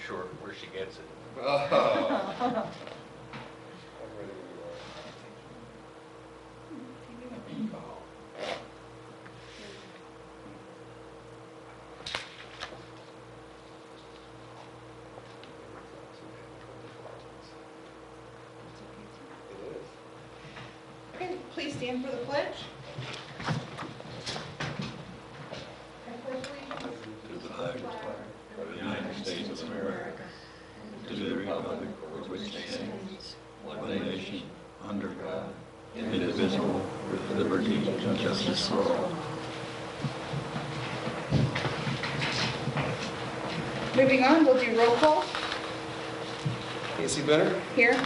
sure where she gets it. Oh. Okay, please stand for the pledge. To the flag of the United States of America, to the republic for which it stands, one nation, under God, indivisible, with liberty and justice for all. Moving on, we'll do roll call. Casey Benner, Here.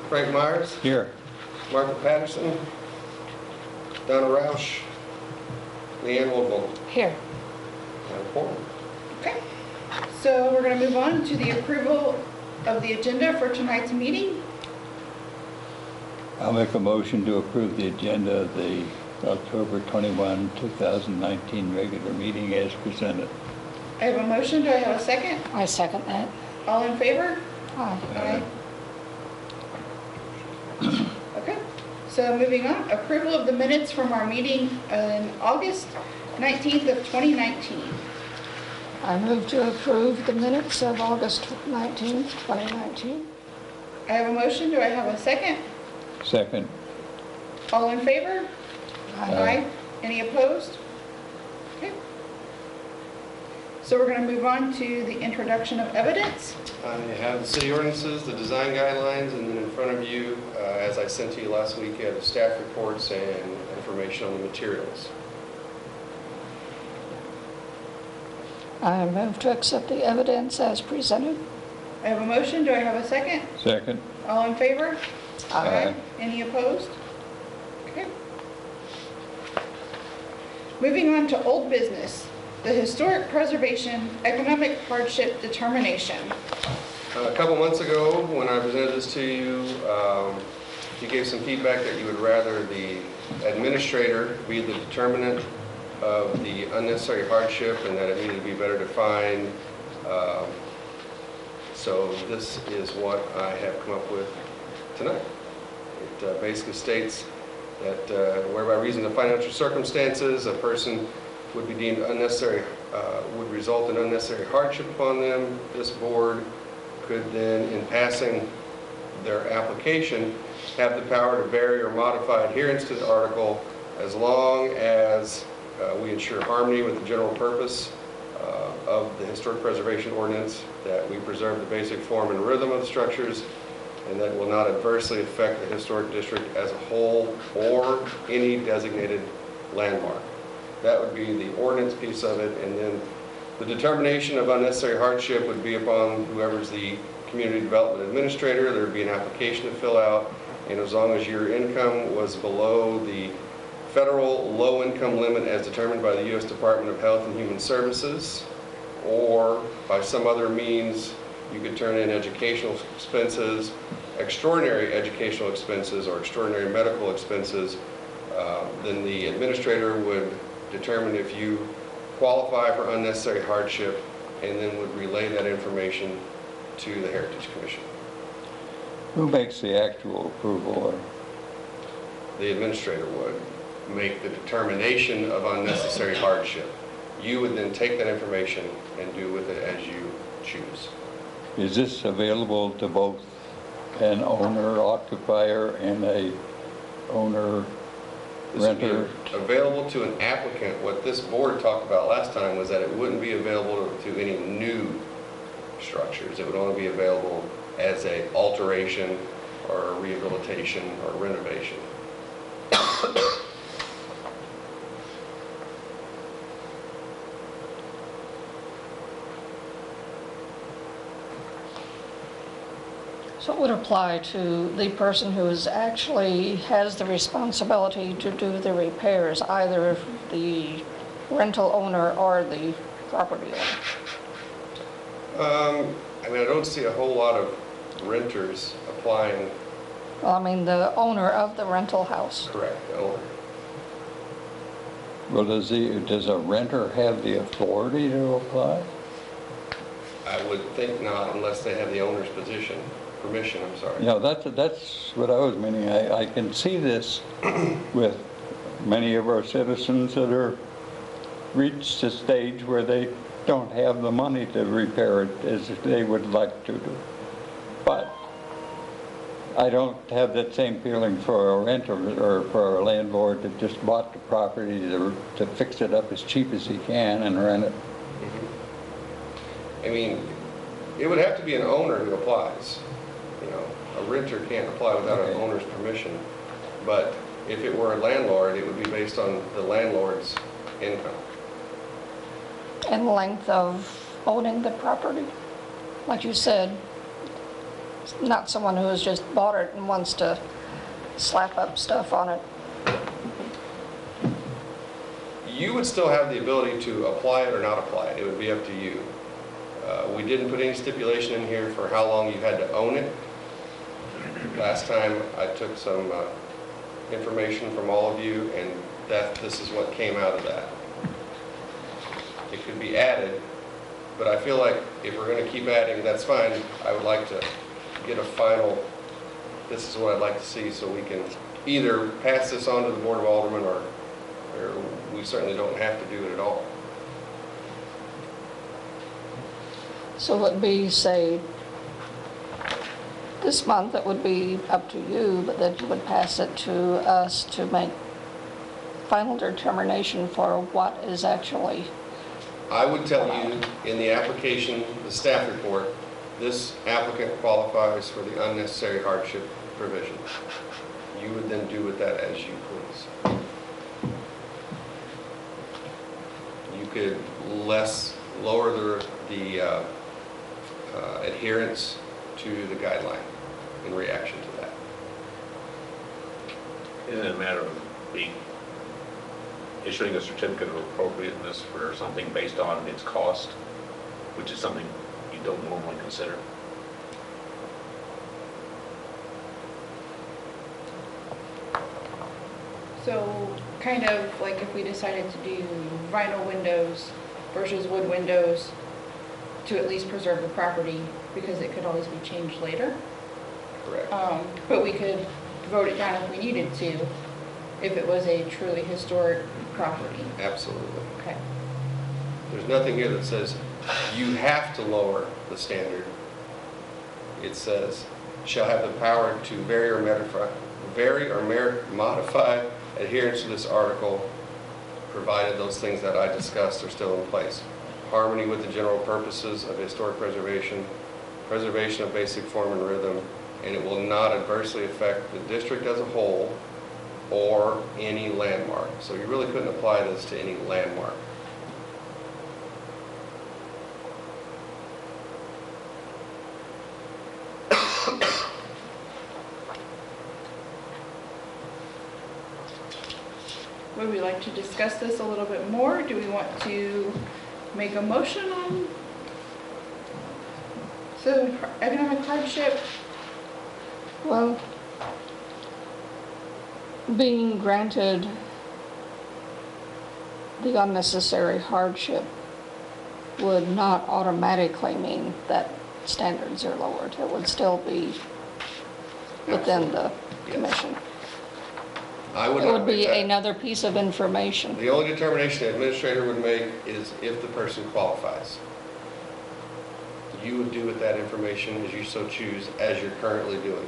Frank Myers, Here. Martha Patterson, Donna Roush, Leanne Woodville, Here. and Porter. Okay. So we're going to move on to the approval of the agenda for tonight's meeting. I'll make a motion to approve the agenda of the October 21, 2019 regular meeting as presented. I have a motion. Do I have a second? I second that. All in favor? Aye. Okay. So moving on, approval of the minutes from our meeting on August 19th of 2019. I move to approve the minutes of August 19th, 2019. I have a motion. Do I have a second? Second. All in favor? Aye. Any opposed? Okay. So we're going to move on to the introduction of evidence. I have the city ordinances, the design guidelines, and then in front of you, as I sent to you last week, you have the staff reports and information on the materials. I move to accept the evidence as presented. I have a motion. Do I have a second? Second. All in favor? Aye. Any opposed? Okay. Moving on to old business, the historic preservation economic hardship determination. A couple months ago, when I presented this to you, you gave some feedback that you would rather the administrator be the determinant of the unnecessary hardship and that it needed to be better defined. So this is what I have come up with tonight. It basically states that whereby reason of financial circumstances, a person would be deemed unnecessary, would result in unnecessary hardship upon them. This board could then, in passing their application, have the power to vary or modify adherence to the article as long as we ensure harmony with the general purpose of the historic preservation ordinance, that we preserve the basic form and rhythm of the structures, and that will not adversely affect the historic district as a whole or any designated landmark. That would be the ordinance piece of it, and then the determination of unnecessary hardship would be upon whoever's the community development administrator. There would be an application to fill out, and as long as your income was below the federal low-income limit as determined by the U.S. Department of Health and Human Services, or by some other means you could turn in educational expenses, extraordinary educational expenses, or extraordinary medical expenses, then the administrator would determine if you qualify for unnecessary hardship and then would relay that information to the Heritage Commission. Who makes the actual approval? The administrator would make the determination of unnecessary hardship. You would then take that information and do with it as you choose. Is this available to both an owner, occupier, and a owner, This would renter? be available to an applicant. What this board talked about last time was that it wouldn't be available to any new structures. It would only be available as a alteration or a rehabilitation or renovation. So it would apply to the person who is actually has the responsibility to do the repairs, either the rental owner or the property owner. I mean, I don't see a whole lot of renters applying. Well, I mean, the owner of the rental house. Correct, the owner. Well, does a renter have the authority to apply? I would think not unless they have the owner's permission, I'm sorry. Yeah, that's what I was meaning. I can see this with many of our citizens that are reached a stage where they don't have the money to repair it as they would like to do. But I don't have that same feeling for a renter or for a landlord that just bought the property to fix it up as cheap as he can and rent it. I mean, it would have to be an owner who applies. You know, a renter can't apply without an Okay. owner's permission. But if it were a landlord, it would be based on the landlord's income. And length of owning the property. Like you said, not someone who has just bought it and wants to slap up stuff on it. You would still have the ability to apply it or not apply it. It would be up to you. We didn't put any stipulation in here for how long you had to own it. Last time I took some information from all of you, and this is what came out of that. It could be added, but I feel like if we're going to keep adding, that's fine. I would like to get a final, this is what I'd like to see, so we can either pass this on to the Board of Aldermen, or we certainly don't have to do it at all. So it would be, say, this month, it would be up to you, but that you would pass it to us to make final determination for what is actually. I would tell you in the application, the staff report, this applicant qualifies for the unnecessary hardship provision. You would then do with that as you please. You could lower the adherence to the guideline in reaction to that. Isn't it a matter of issuing a certificate of appropriateness for something based on its cost, which is something you don't normally consider? So kind of like if we decided to do vinyl windows versus wood windows to at least preserve the property, because it could always be changed later. Correct. But we could vote it down if we needed to, if it was a truly historic property. Absolutely. Okay. There's nothing here that says you have to lower the standard. It says, shall have the power to vary or modify adherence to this article, provided those things that I discussed are still in place. Harmony with the general purposes of historic preservation, preservation of basic form and rhythm, and it will not adversely affect the district as a whole or any landmark. So you really couldn't apply this to any landmark. Would we like to discuss this a little bit more? Do we want to make a motion on? So economic hardship, Well, being granted the unnecessary hardship would not automatically mean that standards are lowered. It would still be within the Yes. commission. I would It not would be make that. another piece of information. The only determination the administrator would make is if the person qualifies. You would do with that information as you so choose, as you're currently doing.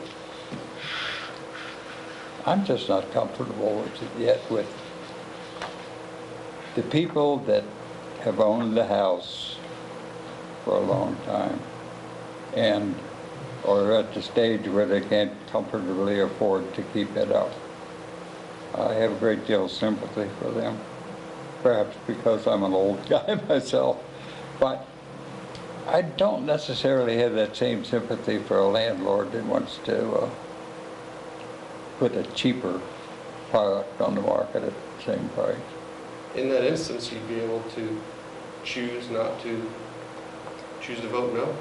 I'm just not comfortable with it yet with the people that have owned the house for a long time and are at the stage where they can't comfortably afford to keep it up. I have a great deal of sympathy for them, perhaps because I'm an old guy myself, but I don't necessarily have that same sympathy for a landlord that wants to put a cheaper product on the market at the same price. In that instance, you'd be able to choose to vote no.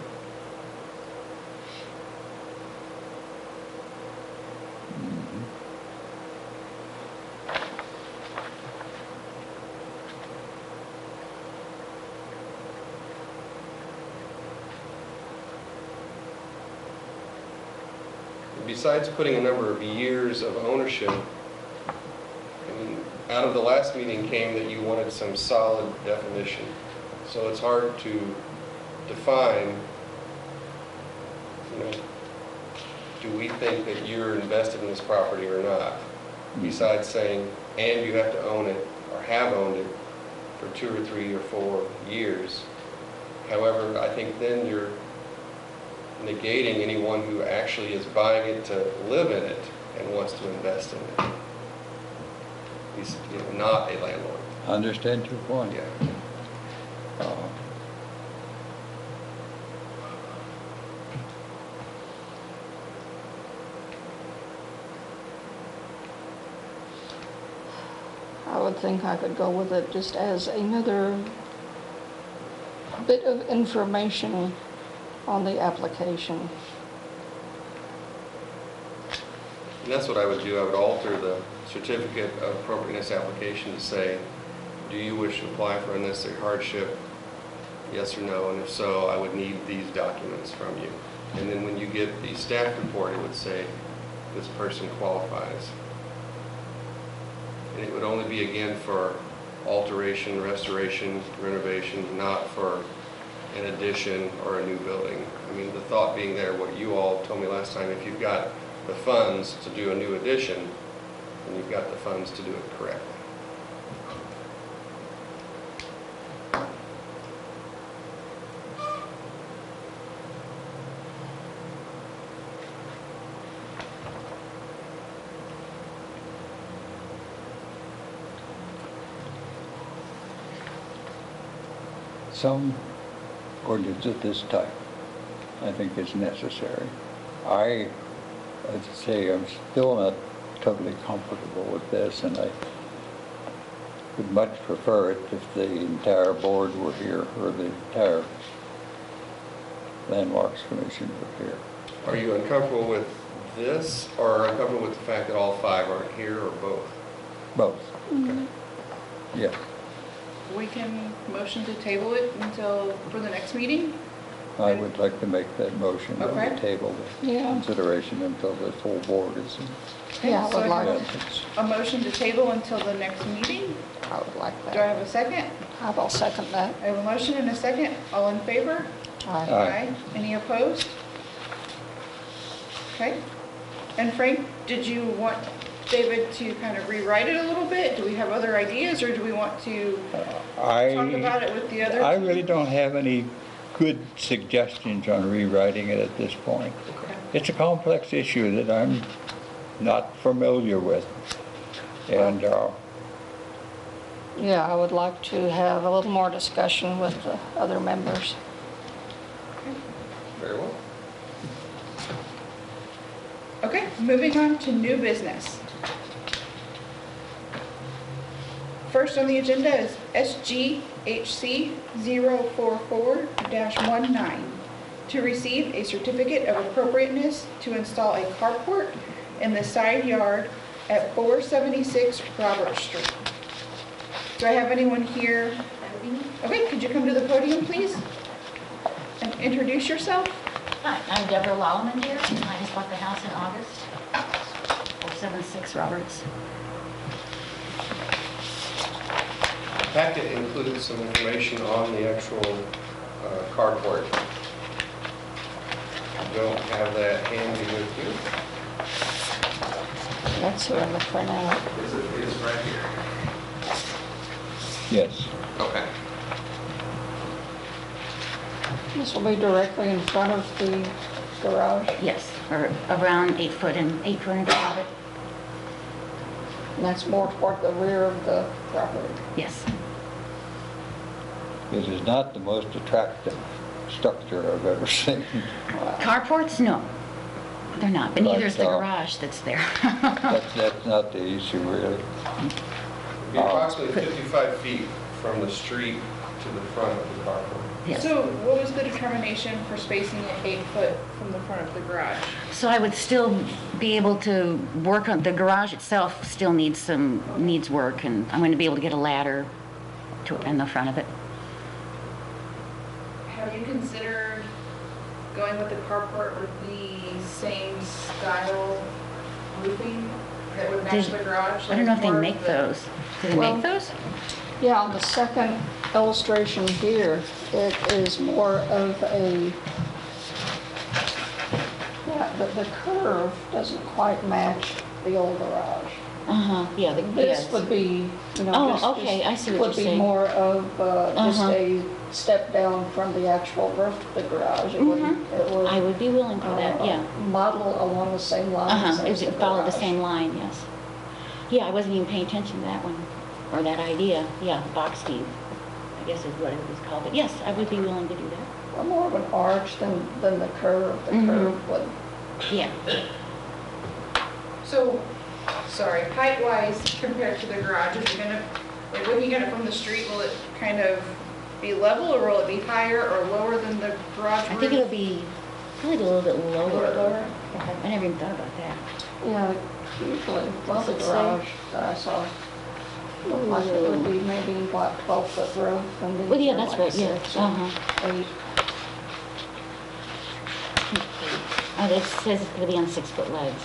besides putting a number of years of ownership, I mean, out of the last meeting came that you wanted some solid definition. So it's hard to define, you know, do we think that you're invested in this property or not? Besides saying, and you have to own it or have owned it for 2 or 3 or 4 years. However, I think then you're negating anyone who actually is buying it to live in it and wants to invest in it. He's, you know, not a landlord. Understand your point. Yeah. I would think I could go with it just as another bit of information on the application. And that's what I would do. I would alter the certificate of appropriateness application to say, do you wish to apply for unnecessary hardship? Yes or no? And if so, I would need these documents from you. And then when you get the staff report, it would say, this person qualifies. And it would only be, again, for alteration, restoration, renovation, not for an addition or a new building. I mean, the thought being there, what you all told me last time, if you've got the funds to do a new addition, then you've got the funds to do it correctly. Some ordinance of this type, I think, is necessary. As I say, I'm still not totally comfortable with this, and I would much prefer it if the entire board were here, or the entire Landmarks Commission were here. Are you uncomfortable with this, or uncomfortable with the fact that all 5 aren't here, or both? Both. Okay. Yes. We can motion to table it until, for the next meeting? I would like to make that motion on Okay. the table, the Yeah. consideration until the full board is in Yeah, I So would like, attendance. A motion to table until the next meeting? I would like Do I that. have a second? I will second that. I have a motion and a second. All in favor? Aye. Aye. Any opposed? Okay. And Frank, did you want David to kind of rewrite it a little bit? Do we have other ideas, or do we want to talk about it with the other? I really don't have any good suggestions on rewriting it at this point. Okay. It's a complex issue that I'm not familiar with. And Yeah, I would like to have a little more discussion with the other members. Very well. Okay, moving on to new business. First on the agenda is SGHC 044-19 to receive a certificate of appropriateness to install a carport in the side yard at 476 Robert Street. Do I have anyone here? Okay, could you come to the podium, please? And introduce yourself? Hi, I'm Deborah Lallman here. I just bought the house in August. 476 Roberts. The packet includes some information on the actual carport. Don't have that handy with you. That's here in the printout. Is it is right here? yes, Okay. This will be directly in front of the garage. Yes, or around 8 foot in front of it. And that's more toward the rear of the property. Yes. it is not the most attractive structure I've ever seen. Carports? No, they're not. But neither is the But, garage that's there. That's not the issue, really. Be approximately 55 feet from the street to the front of the carport. Yes. So what was the determination for spacing it 8 foot from the front of the garage? So I would still be able to work on, the garage itself still needs work, and I'm going to be able to get a ladder in the front of it. Have you considered going with the carport with the same style roofing that would match the garage? I don't know if they More of make the- those. Do they Well- make those? Yeah, on the second illustration here, it is more of a, yeah, the curve doesn't quite match the old garage. Uh-huh, yeah, This yes. would be, you know, Oh, just. okay, I see what Would you're be saying. more of just Uh-huh. a step down from the actual roof of the garage. It would, it would. I would be willing for that, yeah. Model along the same lines Uh-huh, as it the would follow the garage. same line, yes. Yeah, I wasn't even paying attention to that one, or that idea. Yeah, box Steve, I guess is what it was called. But yes, I would be willing to do that. Well, more of an arch than the curve. The Mhm. curve would. Yeah. So, sorry, height-wise compared to the garage, is it gonna, like looking at it from the street, will it kind of be level or will it be higher or lower than the garage I roof? think it'll be probably a little bit A lower. little lower? I never even thought about that. Yeah, usually, well, Does the it say? garage that I saw looked like it would be maybe, what, 12-foot roof and these Well, yeah, are that's like right, yeah. 6 or Uh-huh. 8. Oh, it says it's gonna be on 6-foot legs.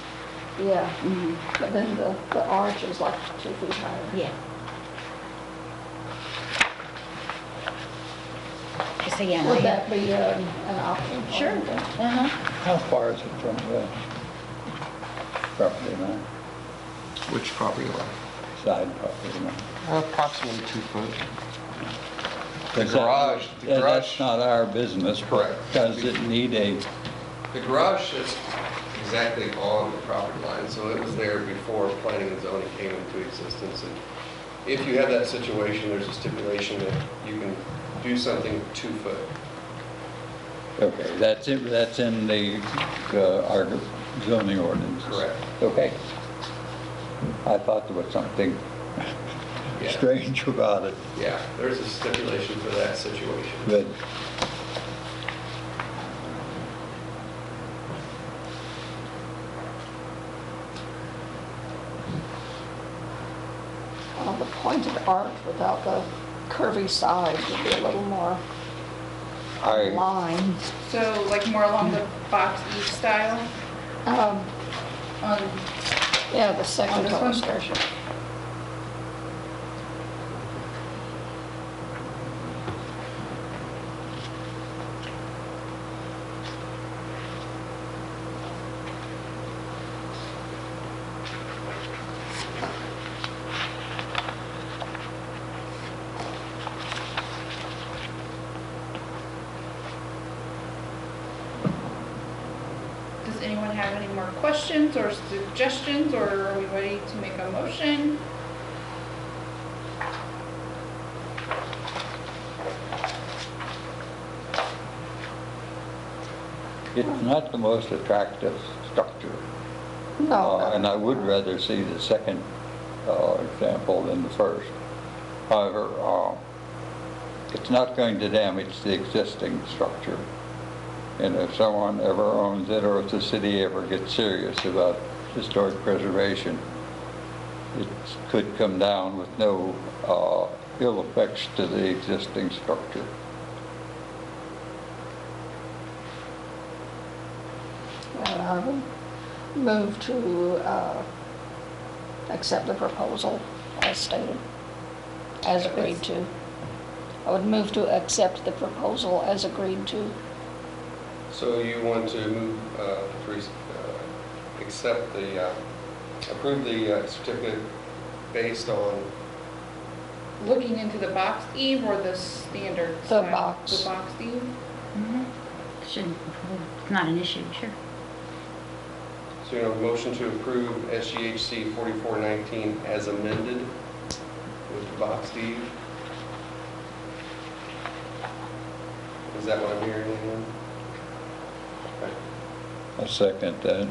Yeah, Mhm. but then the arch is like 2 feet higher. Yeah. So, yeah, no, Would yeah. that be an option? for Sure. you? Uh-huh. How far is it from the property line, Which property line? side property line? Approximately 2 foot. The Is that- garage, That's not our business. but Correct. Does it need a, the garage is exactly on the property line, so it was there before planning and zoning came into existence. And if you have that situation, there's a stipulation that you can do something 2 foot. okay, that's in the, our zoning ordinance? Correct. Okay. I thought there was something Yeah. strange about it, Yeah, there's a stipulation for that situation. but The pointed arch without the curvy side would be a little more I, line. So like more along the box Eve style Um, on, Yeah, the second On this one? illustration. does anyone have any more questions or suggestions, or are we ready to make a motion? it's not the most attractive structure. No, And I would rather see the second example than the first. However, it's not going to damage the existing structure. And if someone ever owns it, or if the city ever gets serious about historic preservation, it could come down with no ill effects to the existing structure. and I would move to accept the proposal as stated, as agreed to. I would move to accept the proposal as agreed to. So you want to move, accept the, approve the certificate based on, Looking into the box Eve or the standard The style? box. The box Eve? Shouldn't, it's not an issue, sure. so you know, motion to approve SGHC 4419 as amended with the box D. Is that what I'm hearing, anyone? Okay. I second that.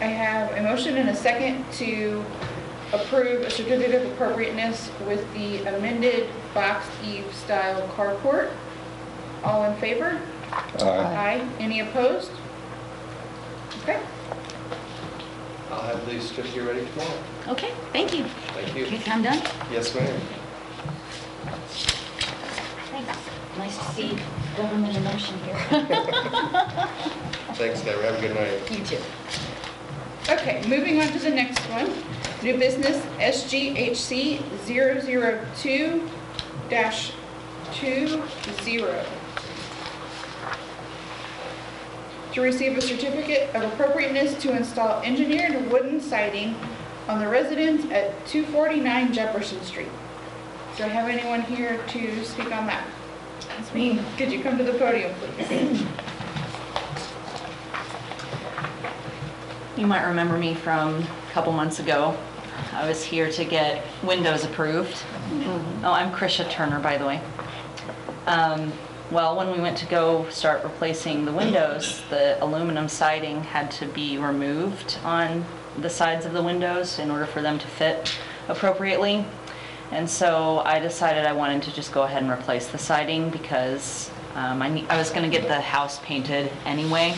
I have a motion and a second to approve a certificate of appropriateness with the amended box Eve style carport. All in favor? Aye. Aye. Any opposed? Okay. I'll have the certificate ready tomorrow. Okay, thank you. Thank you. Okay, I'm done? Yes, ma'am. Thanks. Nice Nice to see government in motion here. Thanks, Deborah. Have a good night. You too. Okay, moving on to the next one. New business SGHC 002-20. To receive a certificate of appropriateness to install engineered wooden siding on the residence at 249 Jefferson Street. Do I have anyone here to speak on that? That's me. Could you come to the podium, please? You might remember me from a couple months ago. I was here to get windows approved. Oh, I'm Krisha Turner, by the way. Well, when we went to go start replacing the windows, the aluminum siding had to be removed on the sides of the windows in order for them to fit appropriately. And so I decided I wanted to just go ahead and replace the siding because I was going to get the house painted anyway.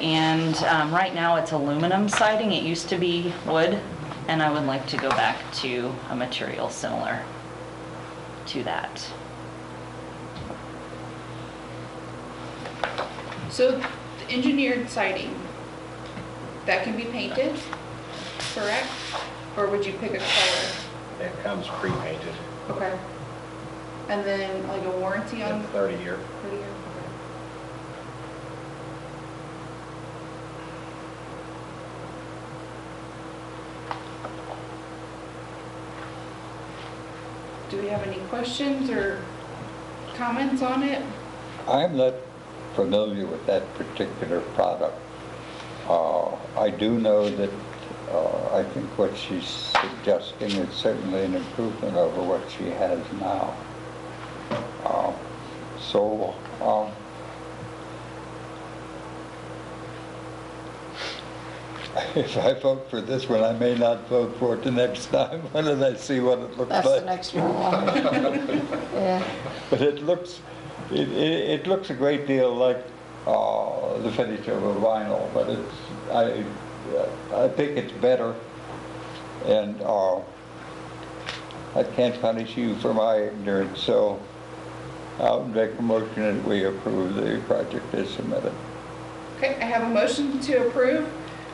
And right now it's aluminum siding. It used to be wood, and I would like to go back to a material similar to that. So the engineered siding, that can be painted, correct? Or would you pick a color? It comes pre-painted, Okay. And then like a warranty on 30 year. 30 year? Okay. Do we have any questions or comments on it? I'm not familiar with that particular product. I do know that I think what she's suggesting is certainly an improvement over what she has now. If I vote for this one, I may not vote for it the next time when I see what it looks That's like. the next one along. Yeah. But it looks a great deal like the finish of a vinyl, but I think it's better, and I can't punish you for my ignorance, so I'll make a motion that we approve the project as submitted. Okay, I have a motion to approve.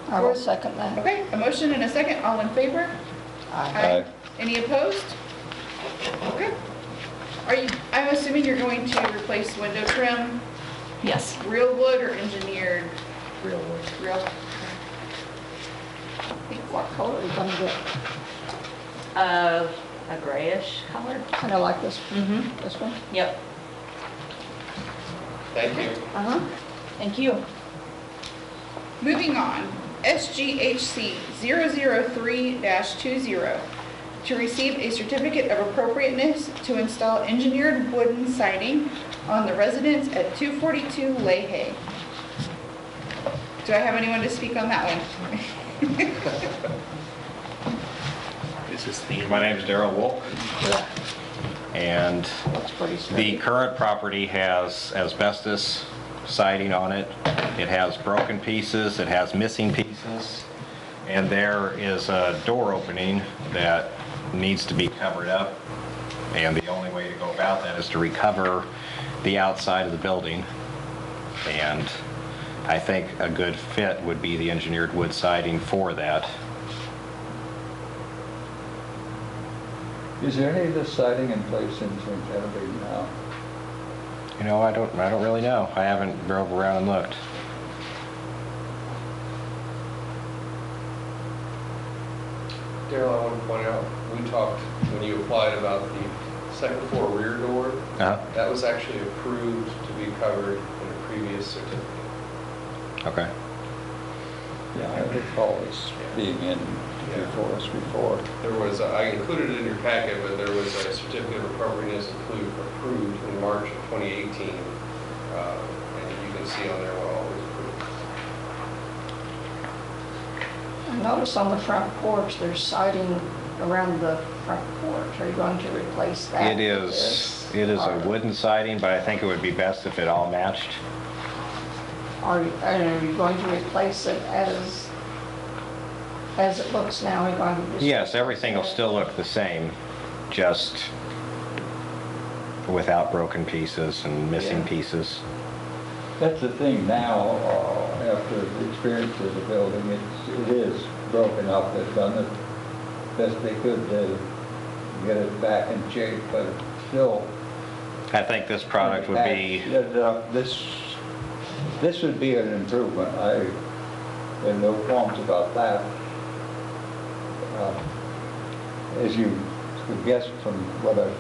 I will second that. Okay, a motion and a second, all in favor? Aye. Any opposed? Okay. I'm assuming you're going to replace window trim, Yes. real wood or engineered? Real wood. Real. What color are you gonna get? A grayish color. Kind of like this, Mm-hmm. this one? Yep. Thank you. Uh-huh. Thank you. Moving on, SGHC 003-20, to receive a certificate of appropriateness to install engineered wooden siding on the residence at 242 Leahy. Do I have anyone to speak on that one? My name is Darrell Wolf, Yeah, and looks pretty the sturdy. current property has asbestos siding on it. It has broken pieces, it has missing pieces, and there is a door opening that needs to be covered up. And the only way to go about that is to recover the outside of the building. And I think a good fit would be the engineered wood siding for that. Is there any of this siding in place in St. Genevieve now? You know, I don't really know. I haven't drove around and looked. Daryl, I want to point out, we talked when you applied about the second floor rear door. Uh-huh. That was actually approved to be covered in a previous certificate. Okay. Yeah, I recall this being in before us before. There was, I included it in your packet, but there was a certificate of appropriateness approved in March of 2018. And you can see on there what all was approved. I notice on the front porch, there's siding around the front porch. Are you going to replace that? It with is this? a Or wooden siding, but I think it would be best if it all matched. Are you going to replace it as it looks now? Are you going to just Yes, replace everything will it? still look the same, just without broken pieces and missing pieces. That's the thing now, after the experience of the building, it is broken up. They've done the best they could to get it back in shape, but it's still. I think this product would be, This would be an improvement. I have no qualms about that. As you could guess from what I've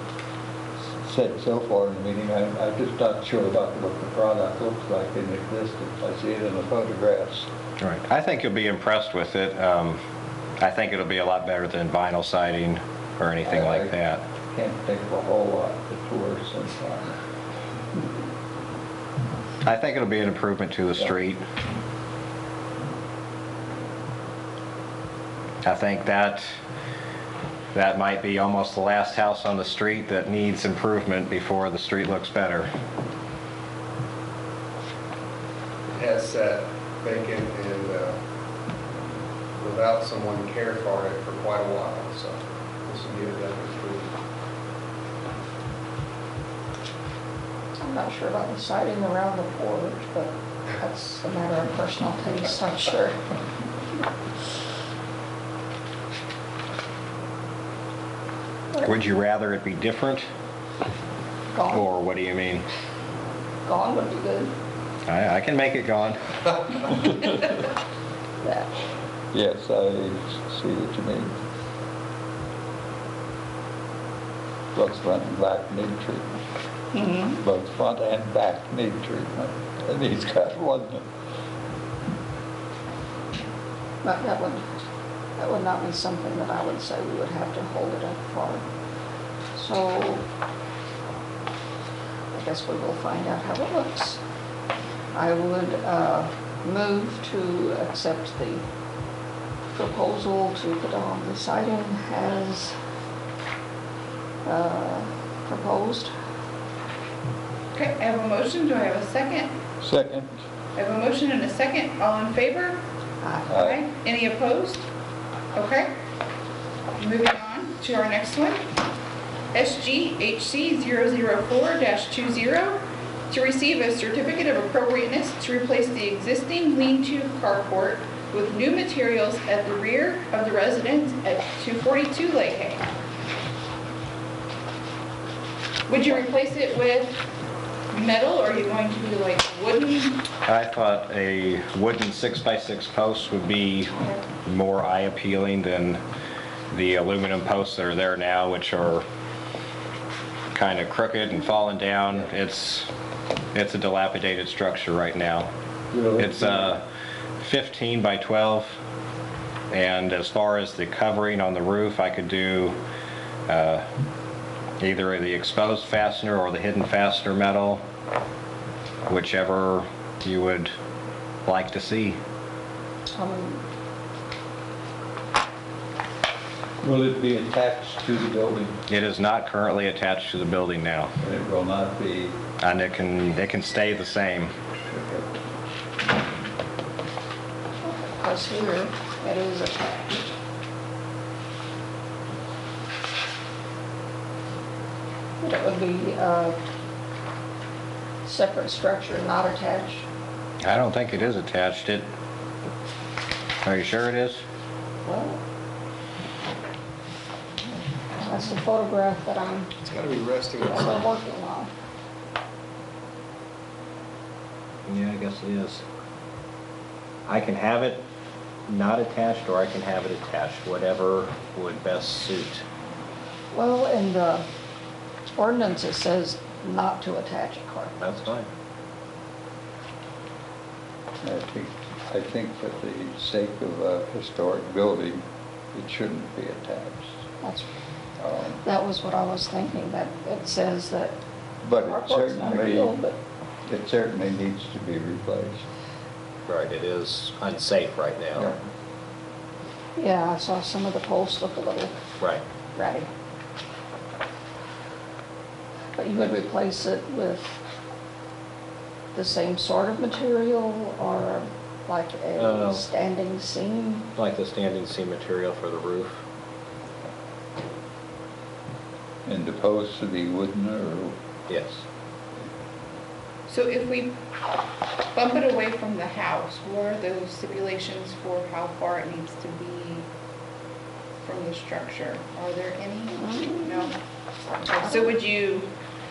said so far in the meeting, I'm just not sure about what the product looks like in existence. I see it in the photographs. right. I think you'll be impressed with it. I think it'll be a lot better than vinyl siding or anything like that. I can't think of a whole lot that's worse than that. I think it'll be an improvement to the street. I think that might be almost the last house on the street that needs improvement before the street looks better. It has sat vacant and without someone to care for it for quite a while, so this will be a definite improvement. I'm not sure about the siding around the porch, but that's a matter of personal taste, I'm sure. Would you rather it be different, Gone. or what do you mean? Gone would be good. I can make it gone. Yeah. Yes, I see what you mean. Both front and back need treatment. Mm-hmm. Both front and back need treatment. And he's got one. But that would not be something that I would say we would have to hold it up for. So I guess we will find out how it looks. I would move to accept the proposal to put on the siding as proposed. Okay, I have a motion. Do I have a second? Second. I have a motion and a second. All in favor? Aye. Any opposed? Okay. Moving on to our next one. SGHC 004-20 to receive a certificate of appropriateness to replace the existing lean-to carport with new materials at the rear of the residence at 242 Lake Hay. Would you replace it with metal, or are you going to do like wooden? I thought a wooden 6x6 post would be more eye appealing than the aluminum posts that are there now, which are kind of crooked and falling down. It's a dilapidated structure right now. It's 15 by 12, and as far as the covering on the roof, I could do either the exposed fastener or the hidden fastener metal, whichever you would like to see. Will it be attached to the building? It is not currently attached to the building now, And it will not be. and it can stay the same. Because here it is attached. But it would be a separate structure, not attached. I don't think it is attached. Are you sure it is? Well, that's the photograph that I'm It's got to be resting on that something. we're working on. Yeah, I guess it is. I can have it not attached, or I can have it attached, whatever would best suit. Well, in the ordinance, it says not to attach a carpet. That's fine. I think for the sake of a historic building, it shouldn't be attached. That's, Um, that was what I was thinking, that it says that But carport's not real, but it certainly needs to be replaced. Right, it is unsafe right now. yeah, I saw some of the posts look a little Right. ratty. But you would replace it with the same sort of material, or like a standing seam? Like the standing seam material for the roof. And the posts to be wooden or Yes. So if we bump it away from the house, what are those stipulations for how far it needs to be from the structure? Are there any? No? Okay, so would you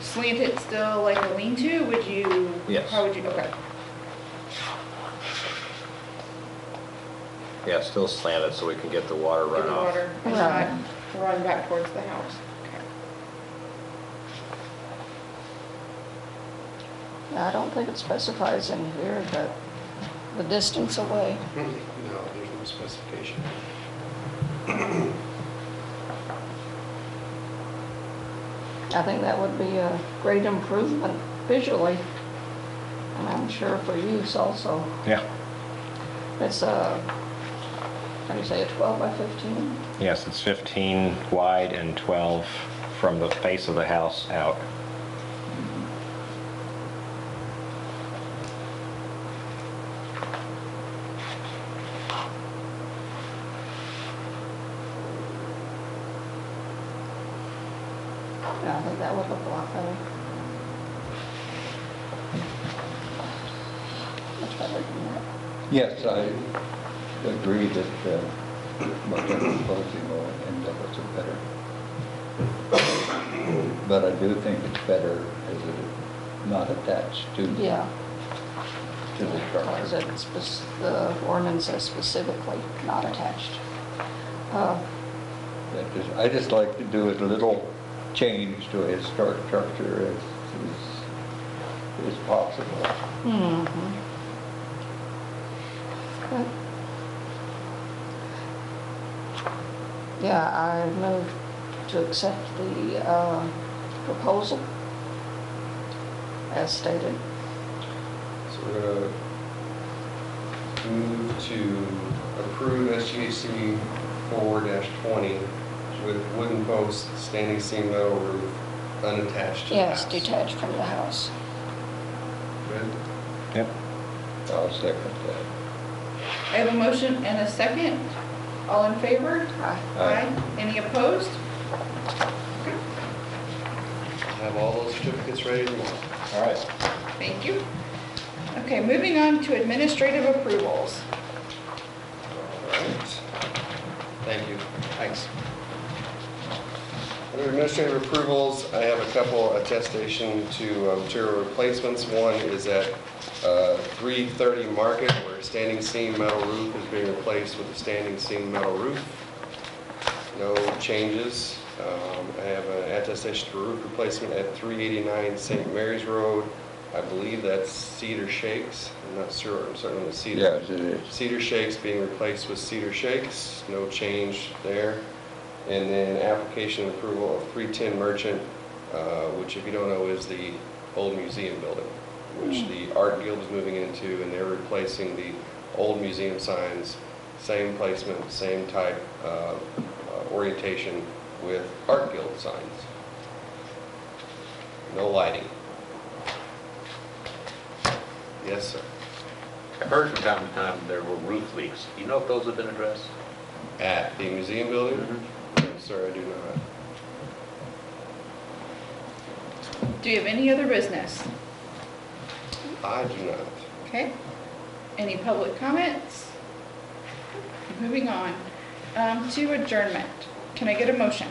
slant it still like a lean-to? Would you? Yes. How would you, okay. Yeah, still slanted so we can get the water Get the runoff. water and Right. not run back towards the house. Okay. Yeah, I don't think it specifies in here that the distance away. No, there's no specification. I think that would be a great improvement visually, and I'm sure for use also. Yeah. It's a, how do you say, a 12 by 15? Yes, it's 15 wide and 12 from the face of the house out. Yeah, I think that would look a lot better. Much better than that. Yes, I agree that whatever proposing will end up with a better. But I do think it's better as it not attached to the Yeah, because structure. the ordinance says specifically not attached. I just like to do a little change to a historic structure as possible. Mm-hmm. Good. Yeah, I move to accept the proposal as stated. So we're going to move to approve SGAC 4-20 with wooden posts, standing seam metal roof, unattached to the Yes, house. detached from the house. Good? Yep. I'll second that. I have a motion and a second. All in favor? Aye. Aye. Any opposed? Have all those certificates ready tomorrow. All right. Thank you. Okay, moving on to administrative approvals. All right. Thank you. Thanks. Under administrative approvals, I have a couple attestation to material replacements. One is at 330 Market, where a standing seam metal roof is being replaced with a standing seam metal roof. No changes. I have an attestation for roof replacement at 389 St. Mary's Road. I believe that's Cedar Shakes. I'm not sure. I'm certain it's Cedar. Yes, it is. Cedar Shakes being replaced with Cedar Shakes. No change there. And then application approval of 310 Merchant, which if you don't know is the old museum building, which the Art Guild is moving into, and they're replacing the old museum signs, same placement, same type orientation with Art Guild signs. No lighting. Yes, sir. I've heard from time to time there were roof leaks. Do you know if those have been addressed? At the museum building? No, sir, I do not. Do you have any other business? I do not. Okay. Any public comments? Moving on to adjournment. Can I get a motion?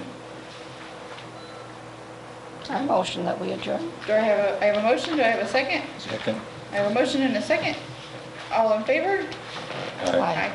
I motion that we adjourn. I have a motion. Do I have a second? Second. I have a motion and a second. All in favor? Aye. Aye.